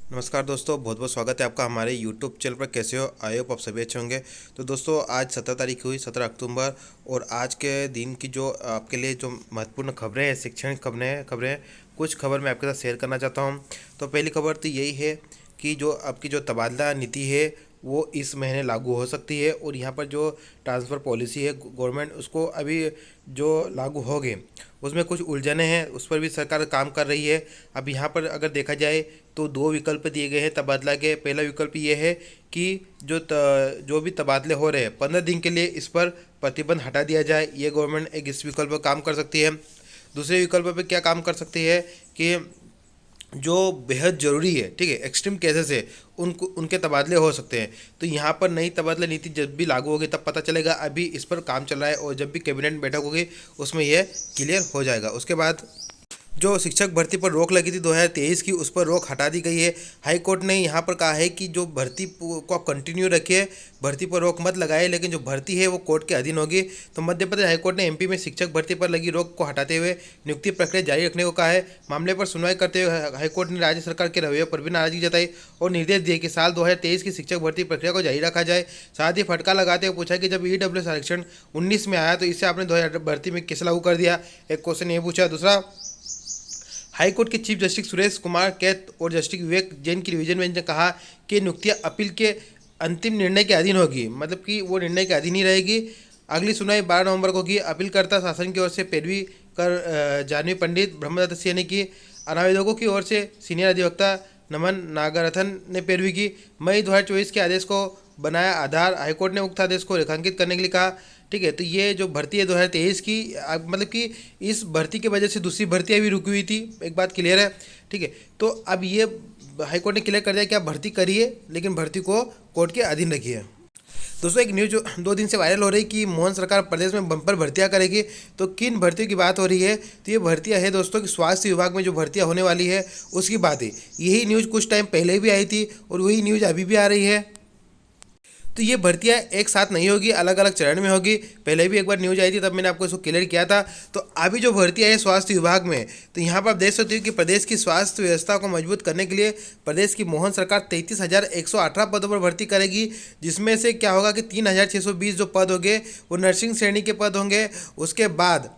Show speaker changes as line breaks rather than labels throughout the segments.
नमस्कार दोस्तों, बहुत बहुत स्वागत है आपका हमारे यूट्यूब चैनल पर। कैसे हो? आई होप आप सभी अच्छे होंगे। तो दोस्तों, आज 17 तारीख हुई, 17 अक्टूबर, और आज के दिन की जो आपके लिए जो महत्वपूर्ण खबरें हैं, शैक्षणिक खबरें कुछ खबर मैं आपके साथ शेयर करना चाहता हूं। तो पहली खबर तो यही है कि जो आपकी जो तबादला नीति है वो इस महीने लागू हो सकती है, और यहाँ पर जो ट्रांसफ़र पॉलिसी है गवर्नमेंट उसको अभी जो लागू हो गए उसमें कुछ उलझने हैं, उस पर भी सरकार काम कर रही है। अब यहाँ पर अगर देखा जाए तो दो विकल्प दिए गए हैं तबादला के। पहला विकल्प ये है कि जो भी तबादले हो रहे हैं 15 दिन के लिए इस पर प्रतिबंध हटा दिया जाए। ये गवर्नमेंट एक इस विकल्प पर काम कर सकती है। दूसरे विकल्प पे क्या काम कर सकती है कि जो बेहद ज़रूरी है, ठीक है, एक्सट्रीम केसेस है, उनको उनके तबादले हो सकते हैं। तो यहाँ पर नई तबादला नीति जब भी लागू होगी तब पता चलेगा। अभी इस पर काम चल रहा है, और जब भी कैबिनेट बैठक होगी उसमें यह क्लियर हो जाएगा। उसके बाद जो शिक्षक भर्ती पर रोक लगी थी 2023 की, उस पर रोक हटा दी गई है। हाई कोर्ट ने यहाँ पर कहा है कि जो भर्ती को आप कंटिन्यू रखिए, भर्ती पर रोक मत लगाए, लेकिन जो भर्ती है वो कोर्ट के अधीन होगी। तो मध्य प्रदेश हाई कोर्ट ने एमपी में शिक्षक भर्ती पर लगी रोक को हटाते हुए नियुक्ति प्रक्रिया जारी रखने को कहा है। मामले पर सुनवाई करते हुए हाईकोर्ट ने राज्य सरकार के रवैये पर भी नाराजगी जताई और निर्देश दिए कि साल 2023 की शिक्षक भर्ती प्रक्रिया को जारी रखा जाए। साथ ही फटका लगाते हुए पूछा कि जब ईडब्ल्यू आरक्षण 19 में आया तो इससे आपने 2000 भर्ती में कैसे लागू कर दिया। एक क्वेश्चन ये पूछा। दूसरा, हाईकोर्ट के चीफ जस्टिस सुरेश कुमार कैत और जस्टिस विवेक जैन की डिवीजन बेंच ने कहा कि नियुक्तियां अपील के अंतिम निर्णय के अधीन होगी, मतलब कि वो निर्णय के अधीन ही रहेगी। अगली सुनवाई 12 नवंबर को होगी। अपीलकर्ता शासन की ओर से पैरवी कर जानवी पंडित ब्रह्मदत्त सिंह ने की। अनावेदकों की ओर से सीनियर अधिवक्ता नमन नागरथन ने पैरवी की। मई 2024 के आदेश को बनाया आधार। हाईकोर्ट ने उक्त आदेश को रेखांकित करने के लिए कहा। ठीक है, तो ये जो भर्ती है 2023 की, मतलब कि इस भर्ती की वजह से दूसरी भर्तियाँ भी रुकी हुई थी, एक बात क्लियर है। ठीक है, तो अब ये हाईकोर्ट ने क्लियर कर दिया कि आप भर्ती करिए, लेकिन भर्ती को कोर्ट के अधीन रखिए। दोस्तों, एक न्यूज जो 2 दिन से वायरल हो रही कि मोहन सरकार प्रदेश में बम्पर भर्तियां करेगी। तो किन भर्तियों की बात हो रही है? तो ये भर्तियां है दोस्तों कि स्वास्थ्य विभाग में जो भर्तियां होने वाली है उसकी बात है। यही न्यूज़ कुछ टाइम पहले भी आई थी और वही न्यूज़ अभी भी आ रही है। तो ये भर्तियाँ एक साथ नहीं होगी, अलग अलग चरण में होगी। पहले भी एक बार न्यूज आई थी, तब मैंने आपको इसको क्लियर किया था। तो अभी जो भर्तियाँ है स्वास्थ्य विभाग में, तो यहाँ पर आप देख सकते हो कि प्रदेश की स्वास्थ्य व्यवस्था को मजबूत करने के लिए प्रदेश की मोहन सरकार 33,118 पदों पर भर्ती करेगी। जिसमें से क्या होगा कि 3,620 जो पद होंगे वो नर्सिंग श्रेणी के पद होंगे। उसके बाद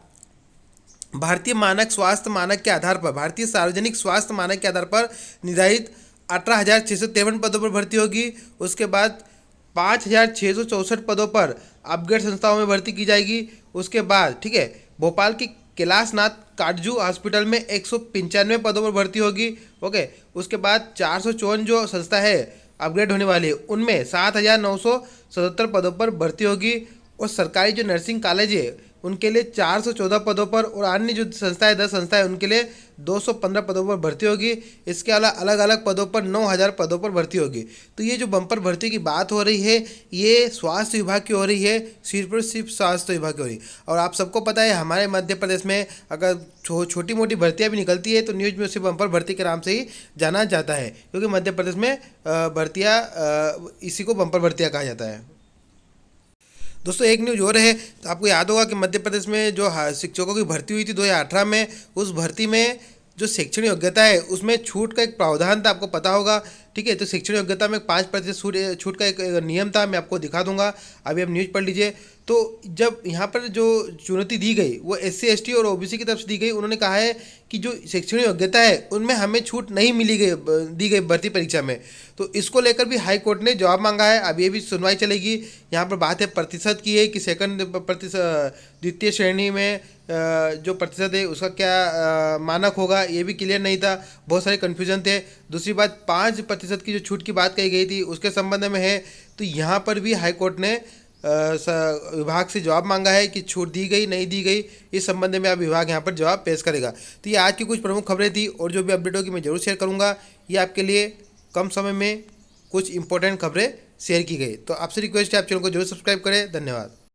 भारतीय मानक स्वास्थ्य मानक के आधार पर, भारतीय सार्वजनिक स्वास्थ्य मानक के आधार पर निर्धारित 18,653 पदों पर भर्ती होगी। उसके बाद 5,664 पदों पर अपग्रेड संस्थाओं में भर्ती की जाएगी। उसके बाद, ठीक है, भोपाल की कैलाशनाथ काटजू हॉस्पिटल में 195 पदों पर भर्ती होगी। ओके, उसके बाद 454 जो संस्था है अपग्रेड होने वाली है, उनमें 7,977 पदों पर भर्ती होगी। और सरकारी जो नर्सिंग कॉलेज है उनके लिए 414 पदों पर, और अन्य जो संस्थाएं 10 संस्थाएं उनके लिए 215 पदों पर भर्ती होगी। इसके अलावा अलग अलग पदों पर 9,000 पदों पर भर्ती होगी। तो ये जो बम्पर भर्ती की बात हो रही है ये स्वास्थ्य विभाग की हो रही है, सिर्फ और सिर्फ स्वास्थ्य विभाग की हो रही है। और आप सबको पता है हमारे मध्य प्रदेश में अगर छोटी मोटी भर्तियाँ भी निकलती है तो न्यूज़ में उसे बम्पर भर्ती के नाम से ही जाना जाता है, क्योंकि मध्य प्रदेश में भर्तियाँ इसी को बम्पर भर्तियाँ कहा जाता है। दोस्तों, एक न्यूज़ और है। तो आपको याद होगा कि मध्य प्रदेश में जो शिक्षकों की भर्ती हुई थी 2018 में, उस भर्ती में जो शैक्षणिक योग्यता है उसमें छूट का एक प्रावधान था, आपको पता होगा। ठीक है, तो शैक्षणिक योग्यता में 5% छूट का एक नियम था, मैं आपको दिखा दूंगा। अभी आप न्यूज़ पढ़ लीजिए। तो जब यहाँ पर जो चुनौती दी गई वो SC ST और OBC की तरफ से दी गई। उन्होंने कहा है कि जो शैक्षणिक योग्यता है उनमें हमें छूट नहीं दी गई भर्ती परीक्षा में। तो इसको लेकर भी हाई कोर्ट ने जवाब मांगा है। अब ये भी सुनवाई चलेगी। यहाँ पर बात है प्रतिशत की है कि सेकंड प्रतिशत द्वितीय श्रेणी में जो प्रतिशत है उसका क्या मानक होगा, ये भी क्लियर नहीं था, बहुत सारे कन्फ्यूजन थे। दूसरी बात, 5% की जो छूट की बात कही गई थी उसके संबंध में है। तो यहाँ पर भी हाई कोर्ट ने विभाग से जवाब मांगा है कि छूट दी गई नहीं दी गई, इस संबंध में अब विभाग यहाँ पर जवाब पेश करेगा। तो ये आज की कुछ प्रमुख खबरें थी, और जो भी अपडेट होगी मैं जरूर शेयर करूँगा। ये आपके लिए कम समय में कुछ इंपॉर्टेंट खबरें शेयर की गई। तो आपसे रिक्वेस्ट है आप चैनल को जरूर सब्सक्राइब करें। धन्यवाद।